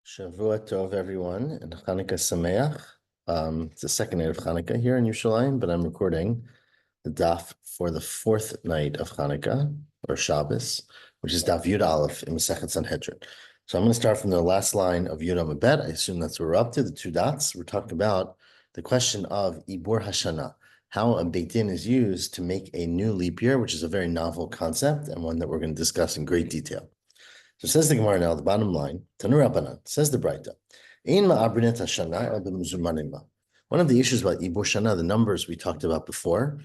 Shavua Tov, everyone, and Chanukah Sameach. It's the second night of Chanukah here in Yerushalayim, but I'm recording the daf for the fourth night of Chanukah, or Shabbos, which is daf Yud Aleph in Masechet Sanhedrin. So I'm going to start from the last line of Yud Amabet. I assume that's what we're up to, the two dots. We're talking about the question of Ibur Hashana, how a Beit Din is used to make a new leap year, which is a very novel concept and one that we're going to discuss in great detail. So says the Gemara now, the bottom line, Tanur Rabbanan, says the Braita, one of the issues about Ibur Shana, the numbers we talked about before,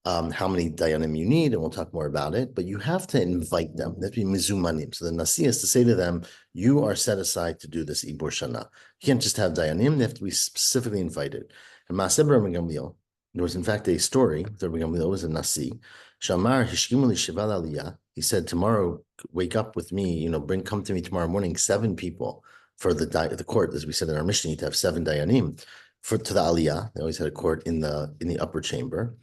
how many dayanim you need, and we'll talk more about it, but you have to invite them. That be mizumanim. So the nasi is to say to them, you are set aside to do this Ibur Shana. You can't just have dayanim, they have to be specifically invited. And Maaseh Rabbi Gamliel, there was in fact a story, Rabbi Gamliel was a nasi, Shamar Hishkimu li Shival Aliyah. He said, tomorrow, wake up with me, come to me tomorrow morning, 7 people for the court, as we said in our mission, you need to have 7 dayanim to the aliyah. They always had a court in the upper chamber.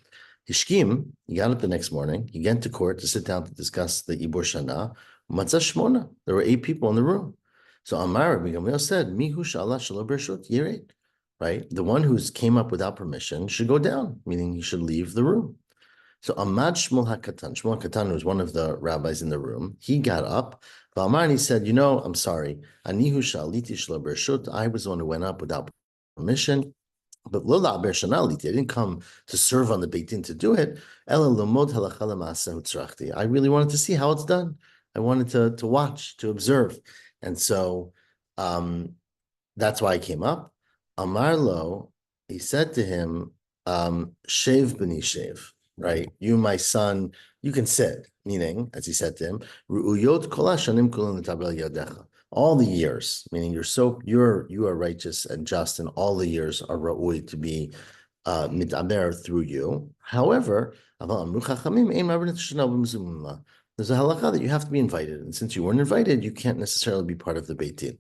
Hishkim, he got up the next morning, he went to court to sit down to discuss the Ibur Shana. Matzah Shmona, there were 8 people in the room. So Amar Rabbi Gamliel said, Mihu Sha'ala Shelo Bereshut Yired, right? The one who came up without permission should go down, meaning he should leave the room. So Amad Shmuel HaKatan, Shmuel HaKatan was one of the rabbis in the room. He got up, and he said, I'm sorry. Anihu Shaliti Shelo Bereshut, I was the one who went up without permission. But Lola Ber Shanaliti, I didn't come to serve on the Beit Din to do it. Ela Lomod Halacha L'Maaseh Utzrachti. I really wanted to see how it's done. I wanted to watch, to observe. And so that's why I came up. Amar Lo, he said to him, Shev b'ni Shev. Right, you, my son, you can sit. Meaning, as he said to him, "Ru'uyot kol hashanim kulan l'tabel yadecha." All the years, meaning you are righteous and just, and all the years are ra'ui to be midaber through you. However, there's a halakha that you have to be invited, and since you weren't invited, you can't necessarily be part of the Beit Din.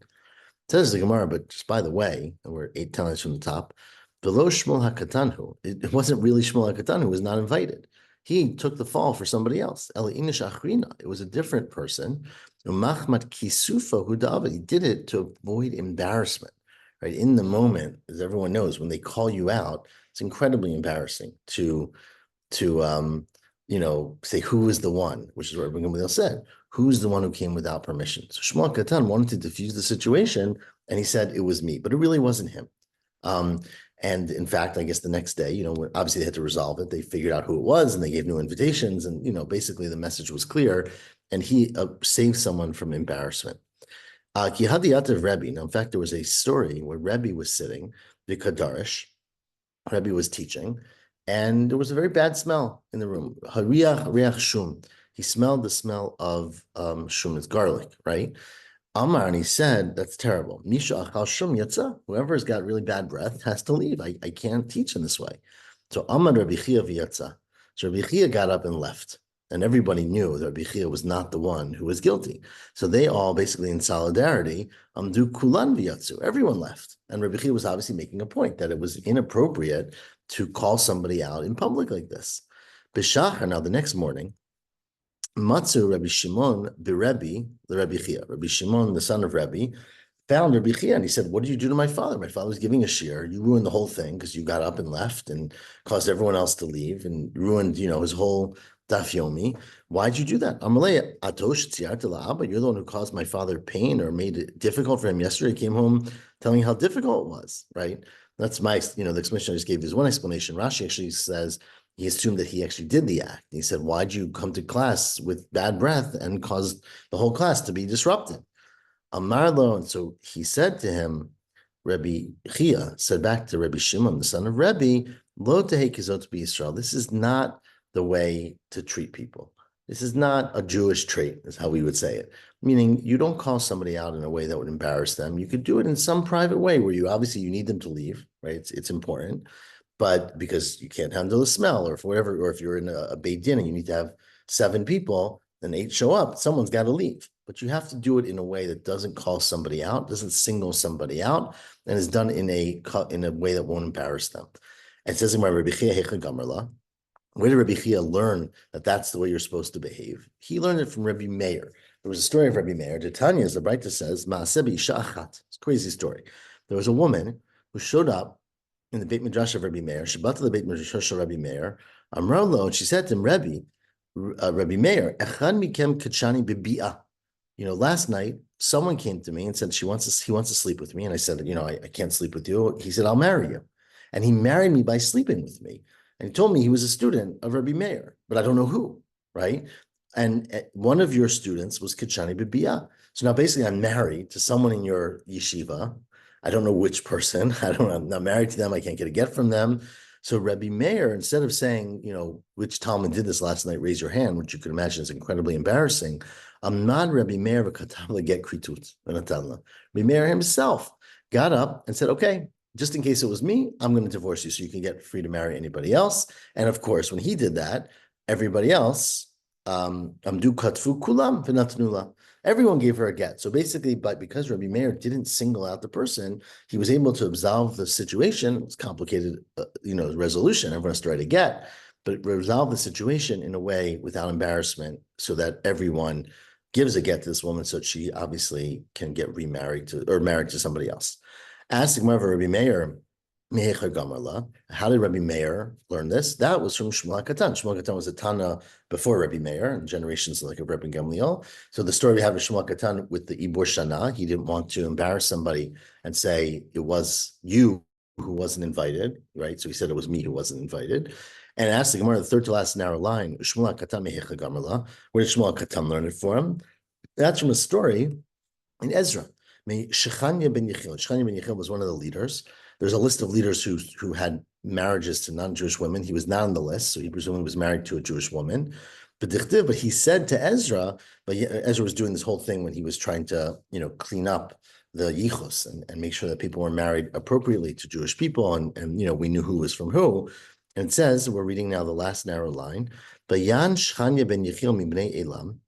Says the Gemara, but just by the way, and we're 8 lines from the top. Below Shmuel HaKatanhu, it wasn't really Shmuel HaKatanhu who was not invited. He took the fall for somebody else. Eliinish Achrina, it was a different person. Umachmat Kisufa Hudavid, he did it to avoid embarrassment. Right, in the moment, as everyone knows, when they call you out, it's incredibly embarrassing to say who is the one, which is what Rabbi Gamliel said. Who's the one who came without permission? So Shmuel HaKatan wanted to diffuse the situation, and he said it was me, but it really wasn't him. And in fact, I guess the next day, obviously they had to resolve it. They figured out who it was and they gave new invitations. And, basically the message was clear and he saved someone from embarrassment. Kihadiyat of Rebbe. Now, in fact, there was a story where Rebbe was sitting, the Kadarish. Rebbe was teaching and there was a very bad smell in the room. Riach shum. He smelled the smell of shum, it's garlic, right? Amar, and he said, that's terrible. Misha achal shum yatsa. Whoever has got really bad breath has to leave. I can't teach in this way. So Amar Rabbi Chia v'yatsa. So Rabbi Chia got up and left. And everybody knew that Rabbi Chia was not the one who was guilty. So they all basically in solidarity, do kulan v'yatsu. Everyone left. And Rabbi Chia was obviously making a point that it was inappropriate to call somebody out in public like this. B'shachar, now the next morning, Matzu Rabbi Shimon the Rabbi Chia. Rabbi Shimon, the son of Rabbi, found Rabbi Chia and he said, what did you do to my father? My father was giving a shir. You ruined the whole thing because you got up and left and caused everyone else to leave and ruined, his whole daf yomi. Why'd you do that? Amalei atosh tziyarta la'aba. You're the one who caused my father pain or made it difficult for him yesterday. He came home telling how difficult it was, right? That's my, the explanation I just gave. There's one explanation. Rashi actually says, he assumed that he actually did the act. He said, why'd you come to class with bad breath and cause the whole class to be disrupted? Amarlo, and so he said to him, Rabbi Chia said back to Rabbi Shimon, the son of Rabbi, Lo tehei kizot b'Yisrael. This is not the way to treat people. This is not a Jewish trait, is how we would say it. Meaning you don't call somebody out in a way that would embarrass them. You could do it in some private way where you need them to leave, right? It's important. But because you can't handle the smell or for whatever, or if you're in a Beit Din and you need to have 7 people and 8 show up, someone's got to leave. But you have to do it in a way that doesn't call somebody out, doesn't single somebody out, and is done in a way that won't embarrass them. And it says in Rabbi Chia Hecha Gamarla, where did Rabbi Chia learn that that's the way you're supposed to behave? He learned it from Rabbi Meir. There was a story of Rabbi Meir. Tanya, as the Braita says, Ma'aseh b'isha achat. It's a crazy story. There was a woman who showed up in the Beit Midrash of Rabbi Meir. Shabbat the Beit Midrash of Rabbi Meir. Amralo, and she said to him, Rabbi Meir, echad mikem kachani b'bi'ah. Last night someone came to me and said he wants to sleep with me, and I said, I can't sleep with you. He said, I'll marry you, and he married me by sleeping with me. And he told me he was a student of Rabbi Meir, but I don't know who, right? And one of your students was Kachani Bibiyah. So now basically I'm married to someone in your yeshiva. I don't know which person. I'm not married to them. I can't get a get from them. So Rabbi Meir, instead of saying, which Talmud did this last night, raise your hand, which you could imagine is incredibly embarrassing. Not Rabbi Meir v'katam get kritut. Rabbi Meir himself got up and said, okay, just in case it was me, I'm going to divorce you so you can get free to marry anybody else. And of course, when he did that, everybody else, amdu katfu kulam v'natnula. Everyone gave her a get. So basically, but because Rabbi Meir didn't single out the person, he was able to absolve the situation. It's complicated, resolution. Everyone has to write a get, but resolve the situation in a way without embarrassment, so that everyone gives a get to this woman, so that she obviously can get remarried to or married to somebody else. Ask the Gemara, Rabbi Meir, how did Rabbi Meir learn this? That was from Shmuel Katan. Shmuel Katan was a Tana before Rabbi Meir, and generations like of Rabbi Gamliel. So the story we have of Shmuel Katan with the Ibor Shana, he didn't want to embarrass somebody and say it was you who wasn't invited, right? So he said it was me who wasn't invited. And asked the Gemara, the third to last narrow line, Shmuel Katan Mehecha Gamarla. Where did Shmuel Katan learn it from? That's from a story in Ezra. Shechanya ben Yechiel. Shechanya ben Yechiel was one of the leaders. There's a list of leaders who had marriages to non-Jewish women. He was not on the list, so he presumably was married to a Jewish woman. But he said to Ezra, but Ezra was doing this whole thing when he was trying to, clean up the yichus and make sure that people were married appropriately to Jewish people, and we knew who was from who. And it says, we're reading now the last narrow line, Bayan Shechanya ben Yechiel mibnei Elam.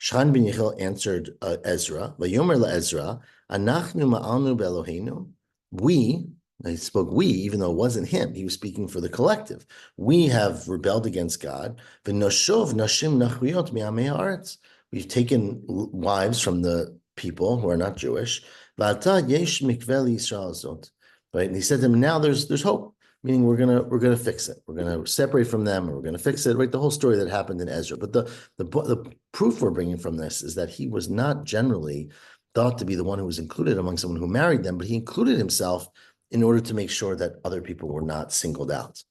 Shechan ben Yechiel answered Ezra, Vayomer laEzra, Anachnu ma'alnu be'Eloheinu. He spoke we, even though it wasn't him. He was speaking for the collective. We have rebelled against God. V'noshov nashim nachriot mi'amei haaretz. We've taken wives from the people who are not Jewish. V'ata yesh mikveh Yisrael zot. Right, and he said to him, now there's hope. Meaning we're gonna fix it. We're gonna separate from them, and we're gonna fix it. Right, the whole story that happened in Ezra. But the proof we're bringing from this is that he was not generally thought to be the one who was included among someone who married them, but he included himself in order to make sure that other people were not singled out.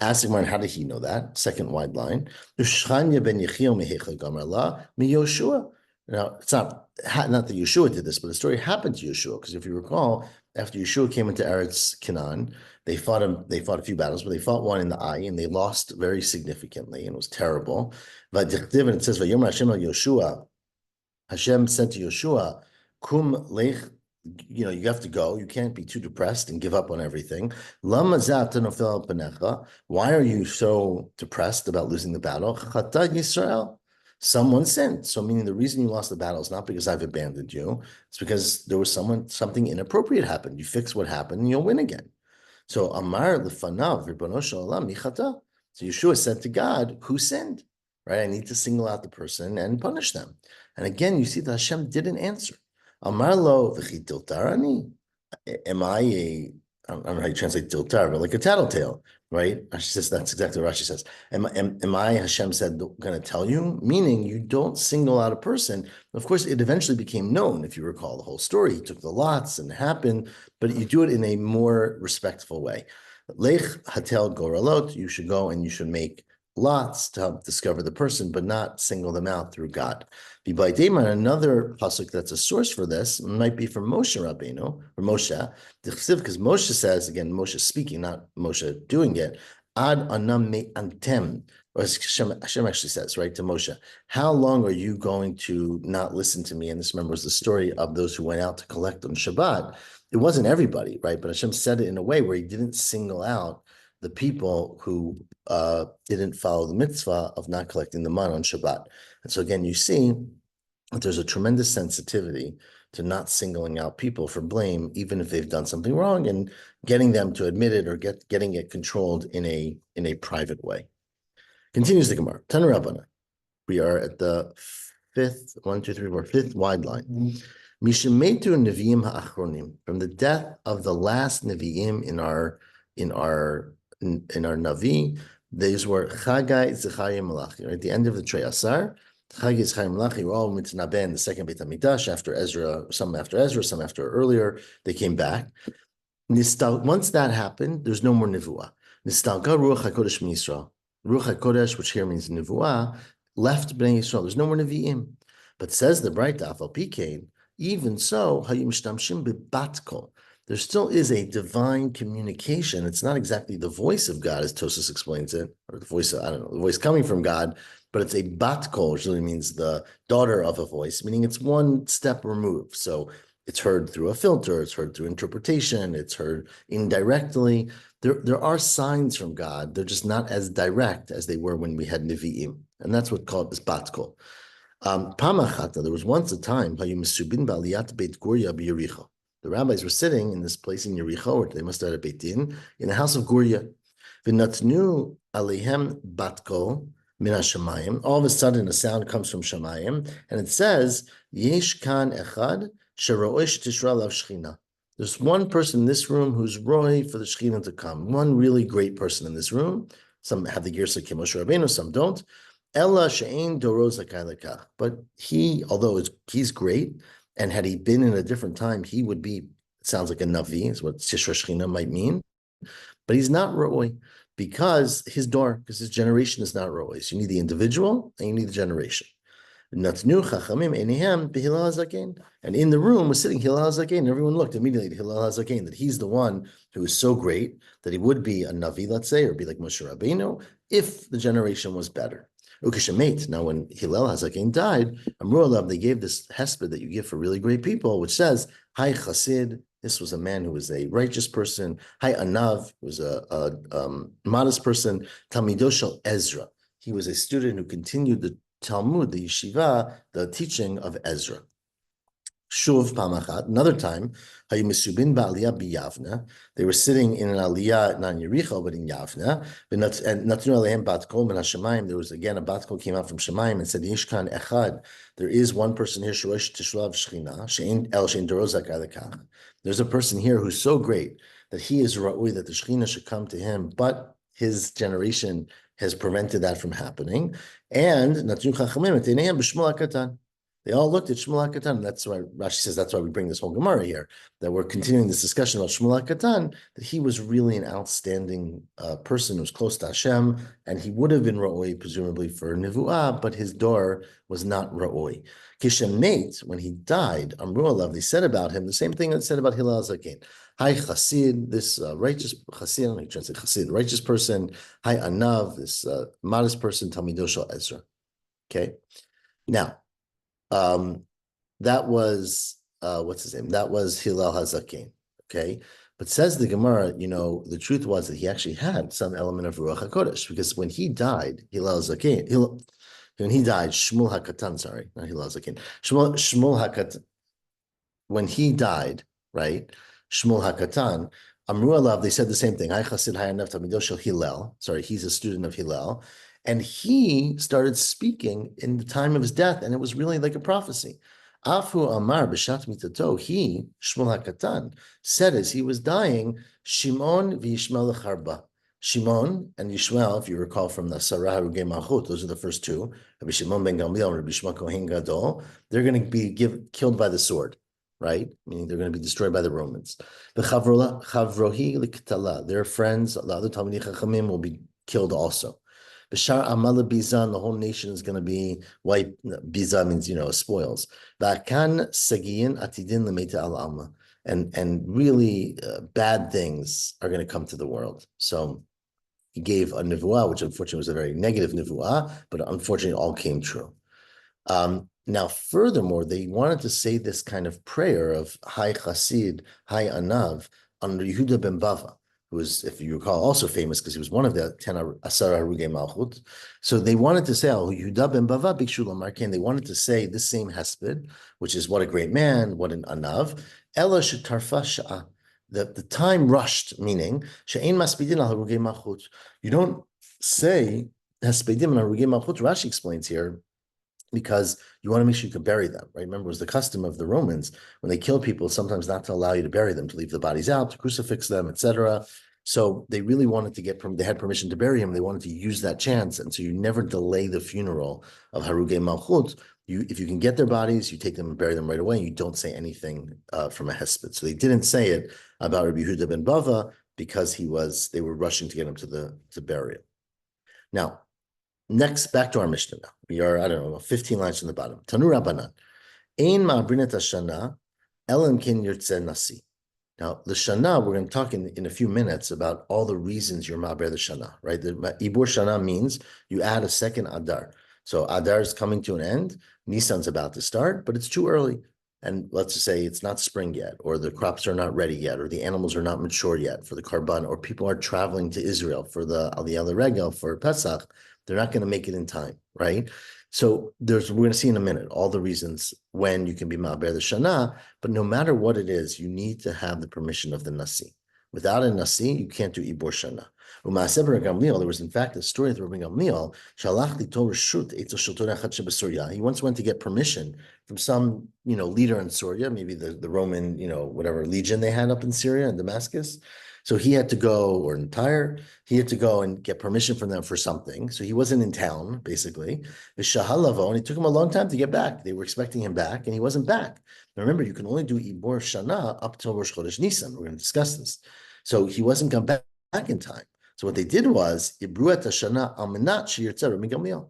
Ask Gemara, how did he know that? Second wide line. Shechanya ben Yechiel mehecha gamarla miYoshua. Now, it's not that Yeshua did this, but the story happened to Yeshua, because if you recall, after Yeshua came into Eretz Canaan, they fought a few battles, but they fought one in the Ai, and they lost very significantly, and it was terrible. And it says, Vayomer Hashem al Yoshua, Hashem said to Yeshua, Kum lech, you have to go. You can't be too depressed and give up on everything. Why are you so depressed about losing the battle? Chata Yisrael. Someone sinned. So meaning the reason you lost the battle is not because I've abandoned you. It's because there was something inappropriate happened. You fix what happened and you'll win again. So Amar lefanav Ribbono shel olam michata. So Yeshua said to God, who sinned? Right? I need to single out the person and punish them. And again, you see that Hashem didn't answer. Amar lo v'chitiltarani. Am I don't know how you translate tiltar, but like a tattletale, right? Rashi says that's exactly what Rashi says. Am I, Hashem said, going to tell you? Meaning you don't single out a person. Of course, it eventually became known, if you recall the whole story. He took the lots and it happened, but you do it in a more respectful way. Lech hatel goralot, you should go and you should make lots to help discover the person, but not single them out through God. Another pasuk that's a source for this might be from Moshe Rabbeinu, or Moshe, because Moshe says, again, Moshe speaking, not Moshe doing it, ad anam me antem, or Hashem actually says, right, to Moshe, how long are you going to not listen to me? And this, remember, was the story of those who went out to collect on Shabbat. It wasn't everybody, right? But Hashem said it in a way where he didn't single out the people who didn't follow the mitzvah of not collecting the man on Shabbat. And so again, you see that there's a tremendous sensitivity to not singling out people for blame, even if they've done something wrong, and getting them to admit it or getting it controlled in a private way. Continues the Gemara. Tanu Rabbana. We are at the fifth wide line. Mishemetu Nevi'im ha'achronim, from the death of the last Nevi'im in our Navi, these were Chagai, Zechariah, Malachi. Right at the end of the Trei Asar, Chagai, Zechariah, Malachi were all mitnabeh in the second Beit Hamikdash after Ezra, some after earlier. They came back. Once that happened, there's no more Nevuah. Nistalga Ruach HaKodesh min Yisrael. Ruach HaKodesh, which here means Nevuah, left Bnei Yisrael. There's no more Nevi'im. But says the bright Afal Pikein, even so, there still is a divine communication. It's not exactly the voice of God, as Tosas explains it, or the voice of, the voice coming from God, but it's a bat kol, which really means the daughter of a voice, meaning it's one step removed. So it's heard through a filter, it's heard through interpretation, it's heard indirectly. There are signs from God. They're just not as direct as they were when we had Nevi'im. And that's what called this bat kol. There was once a time, the rabbis were sitting in this place in Yericho, or they must have had a Beit Din, in the house of Guria. All of a sudden, a sound comes from Shamayim, and it says, Yesh kan echad sheroesh tishra lav shechina. There's one person in this room who's roy for the Shekhinah to come. One really great person in this room. Some have the Girsa Moshe Rabbeinu, some don't. Ella she'ein doro zakai lekach. But he, although he's great, and had he been in a different time, he would be, it sounds like a Navi, is what Tishra Shechina might mean. But he's not roy because his generation is not roy. So you need the individual and you need the generation. And in the room was sitting Hillel HaZaken. Everyone looked immediately to Hillel HaZaken, that he's the one who is so great that he would be a Navi, let's say, or be like Moshe Rabbeinu, if the generation was better. Now, when Hillel HaZaken died, they gave this hesped that you give for really great people, which says, Hi Chassid, this was a man who was a righteous person. Hi Anav, who was a modest person. Talmido shel Ezra, he was a student who continued the Talmud, the yeshiva, the teaching of Ezra. Shuv pamachat, another time, they were sitting in an aliyah, not in Yericho, but in Yavna. There was again a bat kol came out from Shemaim and said, Yishkan echad, there is one person here, there's a person here who's so great that he is ra'ui, that the Shekhinah should come to him, but his generation has prevented that from happening. And they all looked at Shmuel HaKatan. That's why Rashi says that's why we bring this whole Gemara here, that we're continuing this discussion about Shmuel HaKatan, that he was really an outstanding person who was close to Hashem, and he would have been Ra'oi, presumably for Nevuah, but his door was not Ra'oi. Kishem Nate, when he died, Amru Alav, they said about him the same thing that said about Hillel HaZaken. Hi Chassid, this righteous Chassid, I don't know how you translate Chassid, righteous person. Hi Anav, this modest person, Talmido shel Ezra. Okay, now, that was what's his name? That was Hillel HaZaken. Okay, but says the Gemara, the truth was that he actually had some element of Ruach HaKodesh, because when he died, Hillel HaZaken, when he died, Shmuel HaKatan, sorry, not Hillel HaZaken, Shmuel HaKatan, when he died, right? Shmuel HaKatan, Amru Alav, they said the same thing. Hi Chassid, hi Anav, Talmido shel Hillel. Sorry, he's a student of Hillel. And he started speaking in the time of his death, and it was really like a prophecy. Afu Amar b'shat mitato, he, Shmuel HaKatan, said as he was dying, Shimon v'Yishmael lecharba. Shimon and Yishmael, if you recall from the Sarah Harugei Malchut, those are the first two, Rabbi Shimon ben Gamliel and Rabbi Shmuel Kohen Gadol, they're going to be killed by the sword, right? Meaning they're going to be destroyed by the Romans. The Chavrohi l'ktala, their friends, the other Talmidei Chachamim will be killed also. B'shar Amala Bizan, the whole nation is going to be wiped. Biza means, spoils. V'akan Sagiyin Atidin Lemeta Al Alma. And really bad things are going to come to the world. So he gave a nevuah, which unfortunately was a very negative nevuah, but unfortunately all came true. Now, furthermore, they wanted to say this kind of prayer of Hai Chassid, Hai Anav, under Yehuda ben Bava, who was, if you recall, also famous because he was one of the 10 Asar Harugei Malchut. So they wanted to say, Yehuda ben Bava Bikshu Lamarken, they wanted to say this same hesped, which is what a great man, what an Anav, Ela shetarfa sha'a, that the time rushed, meaning, she'ein maspidin al Harugei Malchut. You don't say hespedim al Harugei Malchut. Rashi explains here, because you want to make sure you can bury them, right? Remember, it was the custom of the Romans when they kill people, sometimes not to allow you to bury them, to leave the bodies out, to crucifix them, etc. So they really wanted to get they had permission to bury him. They wanted to use that chance, and so you never delay the funeral of Harugei Malchut. If you can get their bodies, you take them and bury them right away, and you don't say anything from a hesped. So they didn't say it about Rabbi Yehuda ben Bava because they were rushing to get him to burial. Now, next, back to our Mishnah now. We are, I don't know, 15 lines from the bottom. Tanu Rabbanan. Ein ma'abrinet hashana, elam kin yirtzeh nasi. Now, the Shana, we're going to talk in a few minutes about all the reasons you're ma'aber the Shana, right? The Ibur Shana means you add a second Adar. So Adar is coming to an end. Nisan's about to start, but it's too early. And let's just say it's not spring yet, or the crops are not ready yet, or the animals are not mature yet for the Karban, or people are traveling to Israel for the Aliyah Regel for Pesach. They're not going to make it in time, right? So we're going to see in a minute all the reasons when you can be ma'aber the Shana, but no matter what it is, you need to have the permission of the Nasi. Without a Nasi, you can't do Ibor Shana. There was in fact a story of Rabbi Gamliel. He once went to get permission from some, leader in Syria, maybe the Roman, whatever legion they had up in Syria and Damascus. So he had to go, or in Tyre, he had to go and get permission from them for something. So he wasn't in town, basically. And it took him a long time to get back. They were expecting him back, and he wasn't back. Now remember, you can only do Ibor Shana up till Rosh Chodesh Nisan. We're going to discuss this. So he wasn't come back in time. So what they did was, Ibruat Shana Almanat Shiyirtzeh Rabbi Gamliel.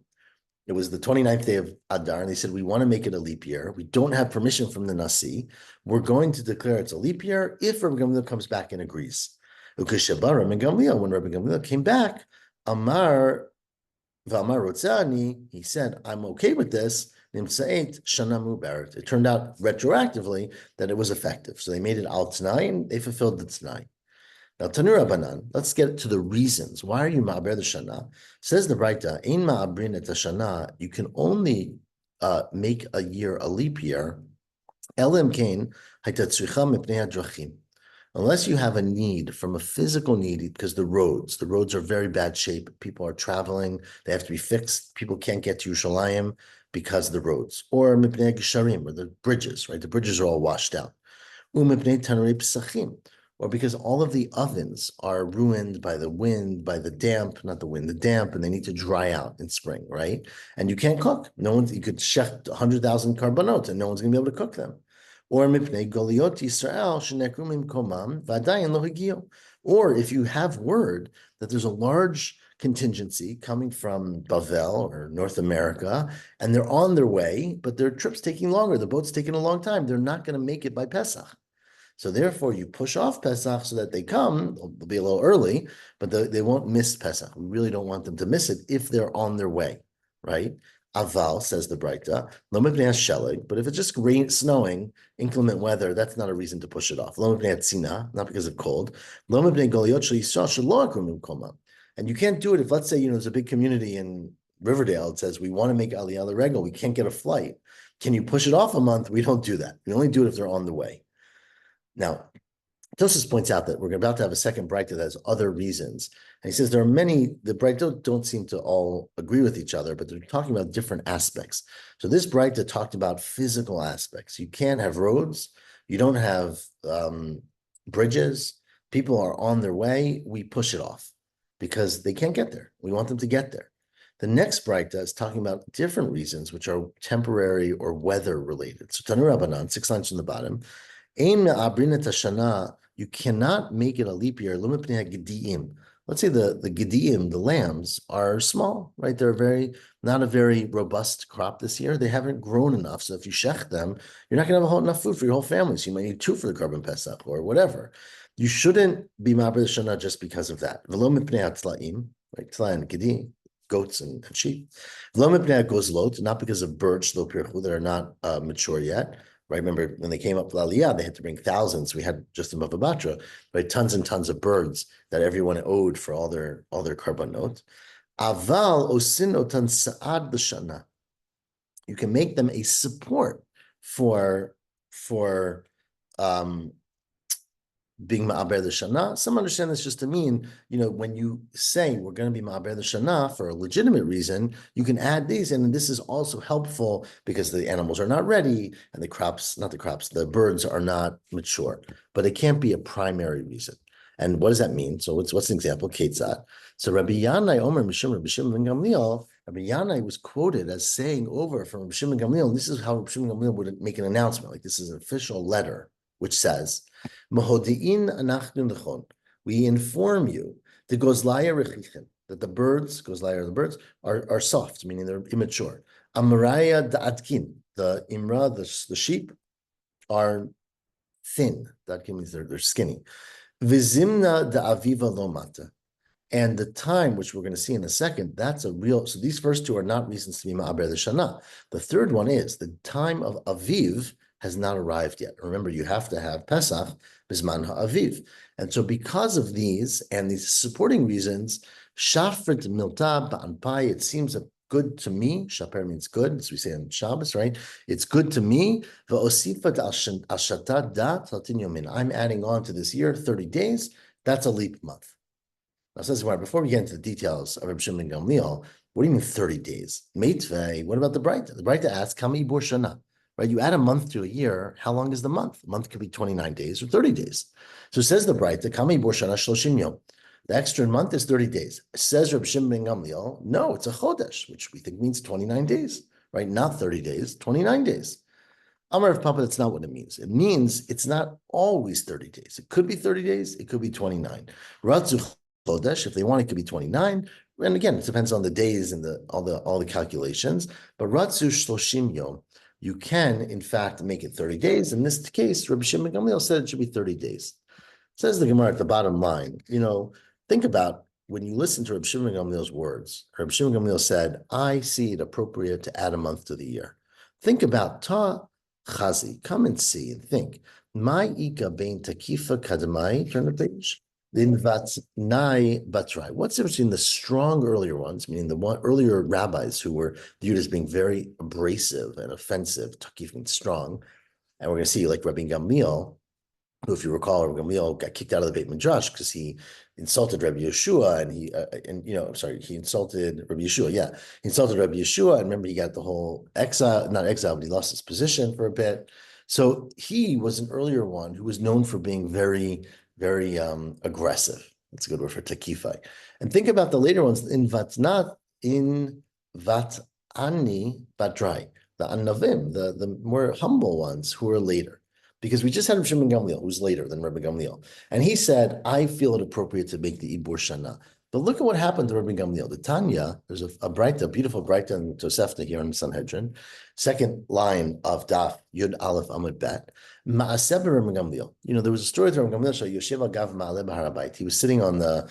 It was the 29th day of Adar, and they said, we want to make it a leap year. We don't have permission from the Nasi. We're going to declare it's a leap year if Rabbi Gamliel comes back and agrees. When Rabbi Gamliel came back, Amar V'amar Rotzani, he said, I'm okay with this. It turned out retroactively that it was effective. So they made it al T'nai, and they fulfilled the T'nai. Now, Tanu Rabbanan, let's get to the reasons. Why are you ma'aber the Shana? Says the Braita, Ein ma'abrin et Shana, you can only make a year a leap year, Elim kain haytatzricha mipnei hadrachim. Unless you have a need from a physical need, because the roads are very bad shape. People are traveling, they have to be fixed. People can't get to Yerushalayim because of the roads. Or mipnei gisharim, or the bridges, right? The bridges are all washed out. Umipnei tanurei pesachim, or because all of the ovens are ruined by the wind, by the damp, not the wind, the damp, and they need to dry out in spring, right? And you can't cook. You could shech 100,000 karbanot, and no one's going to be able to cook them. Or mipnei goliot Yisrael shenekru mimkomam v'adayin lo hagio. Or if you have word that there's a large contingency coming from Bavel or North America, and they're on their way, but their trip's taking longer, the boat's taking a long time, they're not going to make it by Pesach. So therefore, you push off Pesach so that they come. They'll be a little early, but they won't miss Pesach. We really don't want them to miss it if they're on their way, right? Aval, says the Braita, lo mipnei shelig, but if it's just snowing, inclement weather, that's not a reason to push it off. Lo mipnei tzina, not because of cold. Lo mipnei goliot shel Yisrael shelo akru mimkomam. And you can't do it if, let's say, there's a big community in Riverdale. It says we want to make Aliyah L'Regel, we can't get a flight. Can you push it off a month? We don't do that. We only do it if they're on the way. Now, Tosfos points out that we're about to have a second Braita that has other reasons. And he says there are many, the Braita don't seem to all agree with each other, but they're talking about different aspects. So this Braita talked about physical aspects. You can't have roads. You don't have bridges. People are on their way. We push it off because they can't get there. We want them to get there. The next Braita is talking about different reasons, which are temporary or weather related. So Tanu Rabbanan, 6 lines from the bottom, you cannot make it a leap year. Let's say the Gediim, the lambs, are small, right? They're not a very robust crop this year. They haven't grown enough. So if you shech them, you're not going to have enough food for your whole family. So you might need 2 for the Karban Pesach or whatever. You shouldn't be ma'aber the Shana just because of that. Right? Tzla and Gedi, goats and sheep. Not because of birds that are not mature yet. Right, remember when they came up with Aliyah, they had to bring thousands. We had just in Bava Batra, right, tons and tons of birds that everyone owed for all their karbanot. Aval osin otan saad l'shana. You can make them a support for being ma'aber the shana. Some understand this just to mean, when you say we're going to be ma'aber the shana for a legitimate reason, you can add these, and this is also helpful because the animals are not ready and the birds are not mature. But it can't be a primary reason. And what does that mean? So what's an example? Ketzat. So Rabbi Yanai Omer Mishim Rabbi Shimon ben Gamliel. Rabbi Yanai was quoted as saying over from Rabbi Shimon ben Gamliel. This is how Rabbi Shimon ben Gamliel would make an announcement. Like this is an official letter which says, "Mahodiin anachnu lechon." We inform you the gozlaya rechichim, that the birds, gozlaya are the birds, are soft, meaning they're immature. Amaraya da'atkin, the imra, the sheep, are thin. Da'atkin means they're skinny. Vizimna da'aviva lomata. And the time, which we're going to see in a second, that's a real, so these first two are not reasons to be ma'aber the shana. The third one is the time of Aviv has not arrived yet. Remember, you have to have Pesach, Bisman ha'aviv. And so because of these and these supporting reasons, Shafrit milta ba'anpai, it seems good to me. Shaper means good, as we say on Shabbos, right? It's good to me. Va'osifat ashata da talatin yomin. I'm adding on to this year 30 days. That's a leap month. Now, says before we get into the details of Reb Shimon ben Gamliel, what do you mean 30 days? Meitvei, what about the Breita? The Breita asks, Kama ibur shana, right? You add a month to a year, how long is the month? A month could be 29 days or 30 days. So says the Breita, Kama ibur shana shloshim yom. The extra month is 30 days. Says Reb Shimon ben Gamliel, no, it's a chodesh, which we think means 29 days, right? Not 30 days, 29 days. Amar of Papa, that's not what it means. It means it's not always 30 days. It could be 30 days, it could be 29. Ratzu chodesh, if they want, it could be 29. And again, it depends on the days and all the calculations. But Ratzu shloshim yom, you can in fact make it 30 days. In this case, Rabbi Shimon ben Gamliel said it should be 30 days. Says the Gemara at the bottom line, think about when you listen to Rabbi Shimon ben Gamliel's words. Rabbi Shimon ben Gamliel said, I see it appropriate to add a month to the year. Think about ta chazi, come and see and think. My ika bein takifa kadamai, turn the page. What's the difference between the strong earlier ones, meaning the earlier rabbis who were viewed as being very abrasive and offensive, takif means strong, and we're going to see like Rabbi Gamliel, who, if you recall, Rabbi Gamliel got kicked out of the Beit Midrash because he insulted Rabbi Yeshua, and he insulted Rabbi Yeshua. Yeah, he insulted Rabbi Yeshua, and remember he got the whole not exile, but he lost his position for a bit. So he was an earlier one who was known for being very aggressive. That's a good word for takifai. And think about the later ones in Vatnat, in Vatani Batrai, the Annavim, the more humble ones who are later. Because we just had Rabbi Shimon Gamliel, who's later than Rabbi Gamliel. And he said, I feel it appropriate to make the Ibur Shana. But look at what happened to Rabbi Gamliel. The Tanya, there's a Breita, a beautiful Breita in Tosefta here in Sanhedrin. Second line of Daf, Yud Aleph Amud Bet. Ma'aseh Rabbi Gamliel. There was a story to Rabbi Gamliel, Yoshev Agav Ma'aleh B'Harabait. He was sitting on the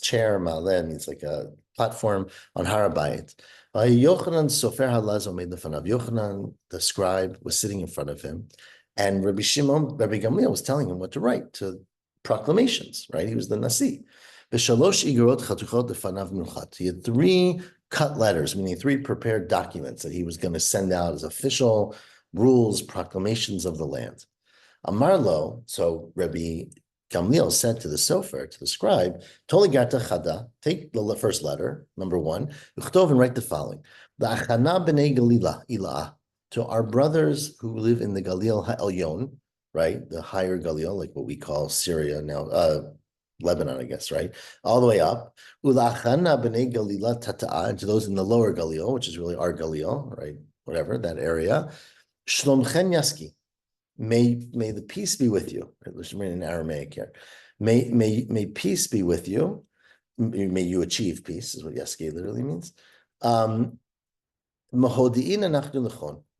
chair, Ma'aleh means like a platform on Harabait. Yochanan Sofer Halaz Omed Lefanav. Yochanan, the scribe, was sitting in front of him. And Rabbi Gamliel was telling him what to write to proclamations, right? He was the Nasi. He had 3 cut letters, meaning 3 prepared documents that he was going to send out as official rules, proclamations of the land. Amarlo, so Rabbi Gamliel said to the sofer, to the scribe, Toligata Chada, take the first letter, number 1, and write the following. La'achana b'nei Galila, Ila'ah. To our brothers who live in the Galil Ha'elyon, right? The higher Galil, like what we call Syria now, Lebanon, I guess, right? All the way up. Ulachana b'nei Galila tata'a, and to those in the lower Galil, which is really our Galil, right? Whatever, that area. Shlomchen yaski. May the peace be with you. Let's read in Aramaic here. May peace be with you. May you achieve peace, is what yaski literally means.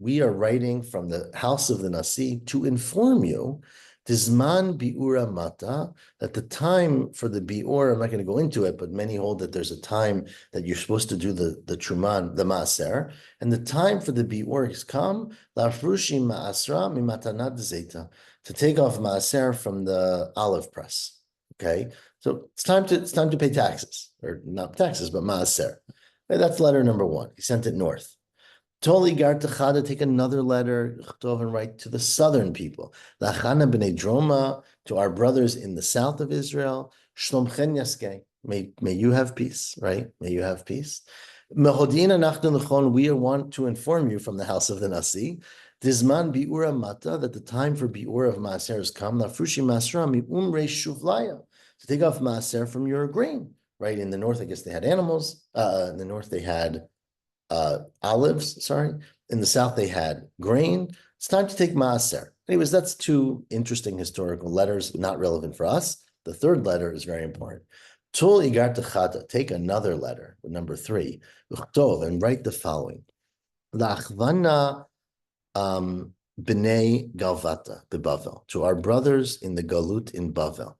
We are writing from the house of the Nasi to inform you, Tizman bi'ura mata, that the time for the bi'ur, I'm not going to go into it, but many hold that there's a time that you're supposed to do the truman, the maaser, and the time for the bi'ur has come, la'afrushi ma'asra mimatanat zeta, to take off maaser from the olive press. Okay, so it's time to pay taxes, or not taxes, but maaser. Okay, that's letter number 1. He sent it north. Toli gar techada, take another letter, and write to the southern people. Lachana b'nei droma, to our brothers in the south of Israel. Shlomchen yaskei, may you have peace, right? May you have peace. Mehodin anachnu lechon, we want to inform you from the house of the Nasi. Dizman biura mata, that the time for biur of maaser has come. Lafrushi masra mi umre shuvlaya, to take off maaser from your grain. Right, in the north, I guess they had animals. In the north, they had olives, sorry. In the south, they had grain. It's time to take maaser. Anyways, that's two interesting historical letters, not relevant for us. The third letter is very important. Tul igar techata, take another letter, number 3, and write the following. La'achvana b'nei galvata b'Bavel, to our brothers in the galut in Bavel.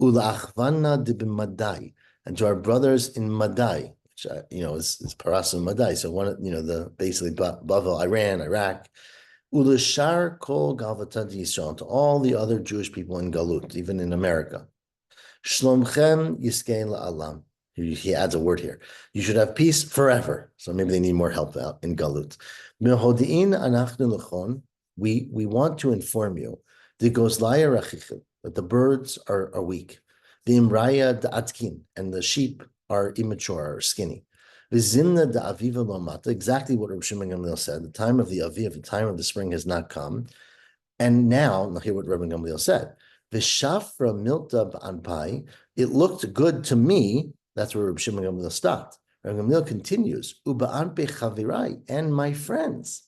Ula'achvana d'b'madai, and to our brothers in Madai, which is Parasim Madai. So the basically Bavel, Iran, Iraq. Ulashar kol galvata d'Yisrael, to all the other Jewish people in Galut, even in America. Shlomchem yiskein la'alam. He adds a word here. You should have peace forever. So maybe they need more help out in Galut. Mehodi'in anachnu lechon. We want to inform you that the birds are weak. The imraya da'atkin, and the sheep are immature or skinny. V'zimna da'aviva lomata, exactly what Reb Shimon Gamliel said. The time of the aviv, the time of the spring has not come. And now hear what Reb Gamliel said. V'shafra milta b'anpai, it looked good to me. That's where Reb Shimon Gamliel stopped. Reb Gamliel continues, u'ba'anpe chavirai, and my friends.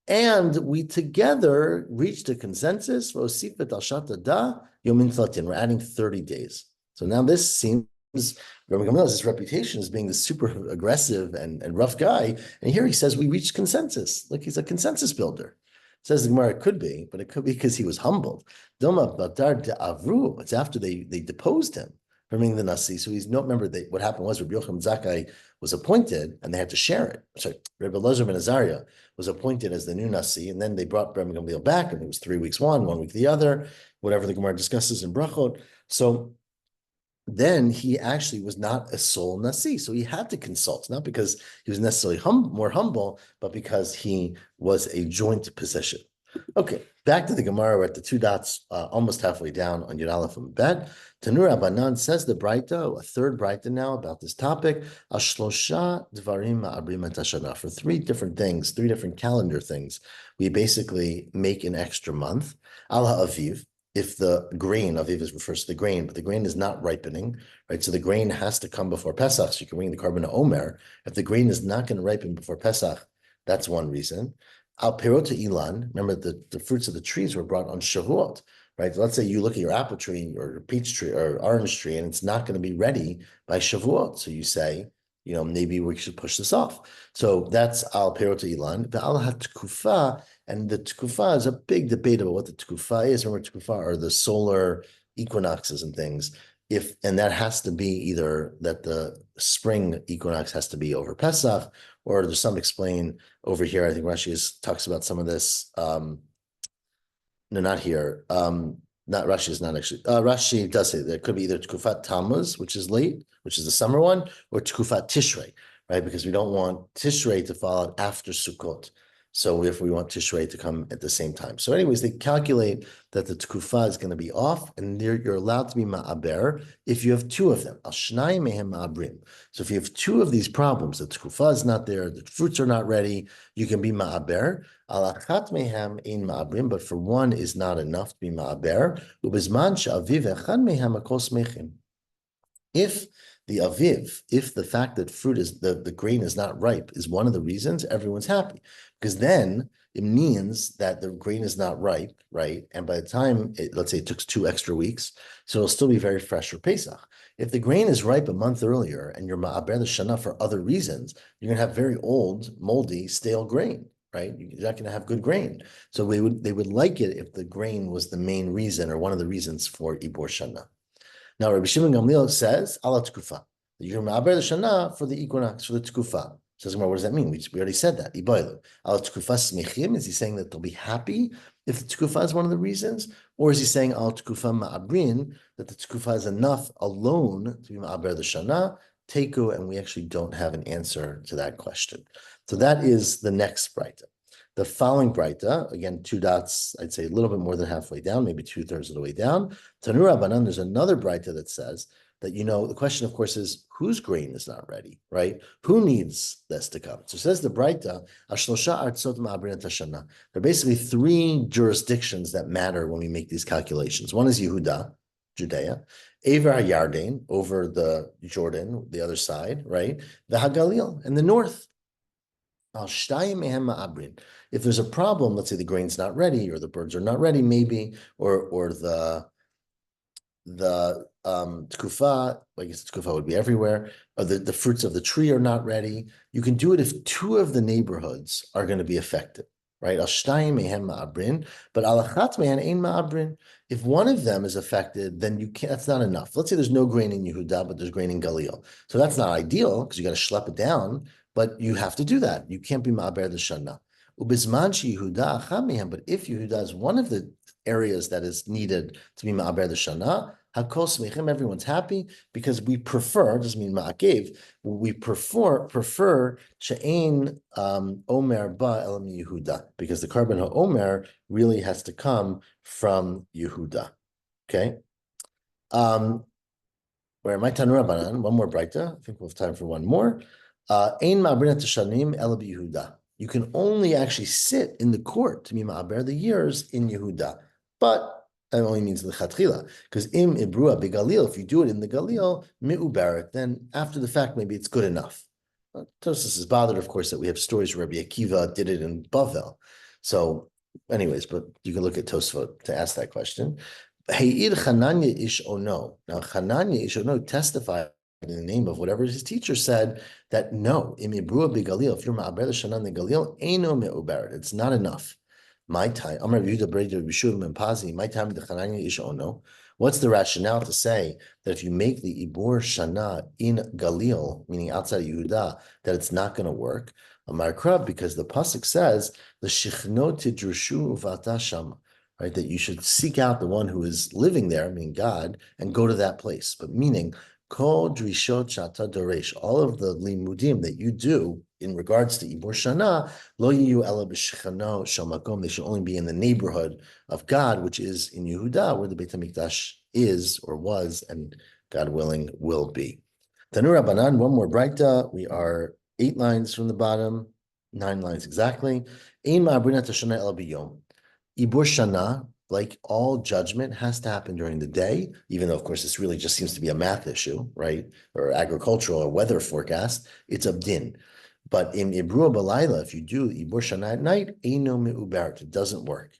And we together reached a consensus. We're adding 30 days. So now this seems, Rabbi Gamliel has his reputation as being the super aggressive and rough guy. And here he says, we reached consensus. Like he's a consensus builder. Says the Gemara, it could be, but it could be because he was humbled. It's after they deposed him from being the Nasi. So remember what happened was Rabbi Yochanan Zakkai was appointed and they had to share it. Sorry, Rabbi Elazar ben Azariah was appointed as the new Nasi, and then they brought Rabbi Gamliel back, and it was 3 weeks one week the other, whatever the Gemara discusses in Brachot. So then he actually was not a sole Nasi, so he had to consult, not because he was necessarily more humble, but because he was a joint position. Okay, back to the Gemara. We're at the 2 dots, almost halfway down on Yud Aleph and Bet. Tanur Abanan says the Braita, a third Braita now about this topic. Ashlosha dvarim ma'abrim et hashana, for 3 different things, 3 different calendar things. We basically make an extra month. Ala aviv, if the grain, aviv refers to the grain, but the grain is not ripening, right? So the grain has to come before Pesach, so you can bring the carbon to Omer. If the grain is not going to ripen before Pesach, that's one reason. Al perot ilan, remember the fruits of the trees were brought on Shavuot, right? Let's say you look at your apple tree or peach tree or orange tree, and it's not going to be ready by Shavuot. So you say, maybe we should push this off. So that's al perot ilan. The al ha-tkufa, and the tkufa is a big debate about what the tkufa is. Remember, tkufa are the solar equinoxes and things. And that has to be either that the spring equinox has to be over Pesach, or there's some explain over here. I think Rashi talks about some of this. No, not here. Not Rashi is not actually. Rashi does say there could be either Tkufat Tammuz, which is late, which is the summer one, or Tkufat Tishrei, right? Because we don't want Tishrei to fall out after Sukkot. So if we want Tishrei to come at the same time. So anyways, they calculate that the Tkufa is going to be off, and you're allowed to be Ma'aber if you have 2 of them. Al Shnai Mehem Ma'abrim. So if you have 2 of these problems, the Tkufa is not there, the fruits are not ready, you can be Ma'aber. Al Achat Mehem Ein Ma'abrim, but for one is not enough to be Ma'aber. Ubizman Sha'aviv Echad Mehem Akos Mechim. If the aviv, if the fact that fruit is the grain is not ripe is one of the reasons, everyone's happy, because then it means that the grain is not ripe, right? And by the time let's say it took 2 extra weeks, so it'll still be very fresh for Pesach. If the grain is ripe a month earlier and you're ma'aber the shana for other reasons, you're gonna have very old, moldy, stale grain, right? You're not gonna have good grain. So they would like it if the grain was the main reason or one of the reasons for ibor shana. Now, Rabbi Shimon Gamliel says, ala tkufa. You're ma'aber the shana for the equinox, for the tkufa. Says, what does that mean? We already said that. Iboilu. Ala tkufa smichim. Is he saying that they'll be happy if the tkufa is one of the reasons? Or is he saying, ala tkufa ma'abrin, that the tkufa is enough alone to be ma'aber the shana? teku, and we actually don't have an answer to that question. So that is the next Braita. The following Braita, again, 2 dots, I'd say a little bit more than halfway down, maybe 2/3 of the way down. Tanu Rabbanan, there's another Braita that says that, the question, of course, is whose grain is not ready, right? Who needs this to come? So says the Braita, Ashlosha Artzot Ma'abrin Tashana. There are basically 3 jurisdictions that matter when we make these calculations. One is Yehuda, Judea, Aver HaYarden, over the Jordan, the other side, right? The Hagalil, and the north. If there's a problem, let's say the grain's not ready, or the birds are not ready, maybe, or the tkufa, I guess tkufa would be everywhere, or the fruits of the tree are not ready. You can do it if 2 of the neighborhoods are going to be affected, right? But if one of them is affected, then you can't. That's not enough. Let's say there's no grain in Yehuda, but there's grain in Galil. So that's not ideal because you got to schlep it down. But you have to do that. You can't be ma'aber the shana. But if Yehuda is one of the areas that is needed to be ma'aber the shana, hakol smechim, everyone's happy because we prefer, doesn't mean ma'akev, we prefer she'ein omer ba elam Yehuda, because the carbon ha'omer really has to come from Yehuda. Okay. Where my Tanu Rabbanan, one more Braita, I think we'll have time for one more. Ein ma'aber tashanim el Yehuda. You can only actually sit in the court to be ma'aber the years in Yehuda, but that only means l'chatchila, because im ibrua begalil, if you do it in the Galil, mi'ubaret, then after the fact, maybe it's good enough. Tosfos is bothered, of course, that we have stories where Rabbi Akiva did it in Bavel. So anyways, but you can look at Tosfot to ask that question. He'ir Chananya ish ono. Now, Chananya ish ono testified in the name of whatever his teacher said that no, im ibrua begalil, if you're ma'aber l'shanan the Galil, eino mi'ubaret, it's not enough. My time, Amar Yehuda Breda Rishuvim and Pazi, my time the Chananya ish ono. What's the rationale to say that if you make the Ibur Shana in Galil, meaning outside of Yehuda, that it's not going to work? Amar Krab, because the pasuk says the Shichno Tidrushu Uvata Shama, right? That you should seek out the one who is living there, meaning God, and go to that place. But meaning Kol Drishot Shata Doresh, all of the limudim that you do in regards to Ibur Shana, Lo Yiyu Ela B'Shechano Shel Makom, they should only be in the neighborhood of God, which is in Yehuda, where the Beit HaMikdash is or was, and God willing will be. Tanu Rabbanan, one more Braita. We are 8 lines from the bottom, 9 lines exactly. Ein Ma'abrinat Shana El B'Yom. Ibur Shana, like all judgment, has to happen during the day, even though, of course, this really just seems to be a math issue, right? Or agricultural or weather forecast. It's abdin. But in Ibrua Balayla, if you do Ibur Shana at night, Eino Me'ubaret, it doesn't work.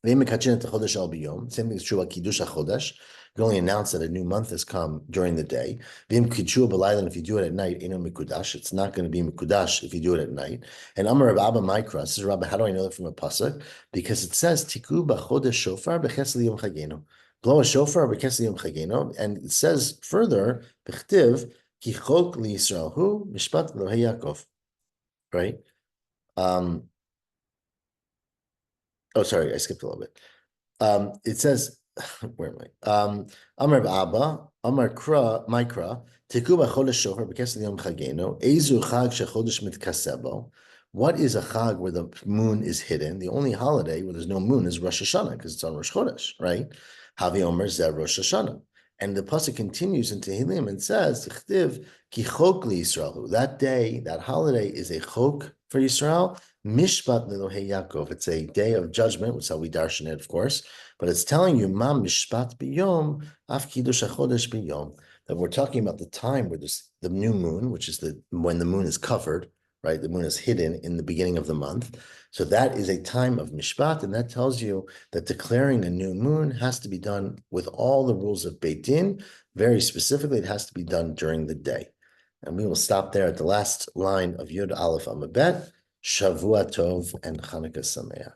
Same thing is true about Kiddush HaChodesh. You can only announce that a new month has come during the day. If you do it at night, it's not going to be Mikudash if you do it at night. And Amar Rabba Mikra, this is Rabba, how do I know that from a pasuk? Because it says, Tiku b'chodesh shofar b'ches liyom chagenu. Blow a shofar b'ches liyom chagenu. And it says further, b'chtiv, ki chok li Yisrael hu, mishpat lo Yaakov. Right? Oh, sorry, I skipped a little bit. It says, where am I? Amar Abba, Amar Kra, Mikra, Teku b'chodesh shofar b'kesed yom chageno, Ezu chag shechodesh mitkasebo. What is a chag where the moon is hidden? The only holiday where there's no moon is Rosh Hashanah, because it's on Rosh Chodesh, right? Havi Omer Zeh Rosh Hashanah. And the pasuk continues in Tehillim and says, Tichtiv ki chok li Yisrael. That day, that holiday is a chok for Yisrael. Mishpat Elohei Yaakov. It's a day of judgment, which is how we darshan it, of course. But it's telling you, Ma Mishpat Biyom, Af Kiddush HaChodesh Biyom, that we're talking about the time where there's the new moon, which is when the moon is covered, right? The moon is hidden in the beginning of the month. So that is a time of Mishpat, and that tells you that declaring a new moon has to be done with all the rules of Beit Din. Very specifically, it has to be done during the day. And we will stop there at the last line of Yud Aleph Amabet. Shavua Tov and Chanukah Sameach.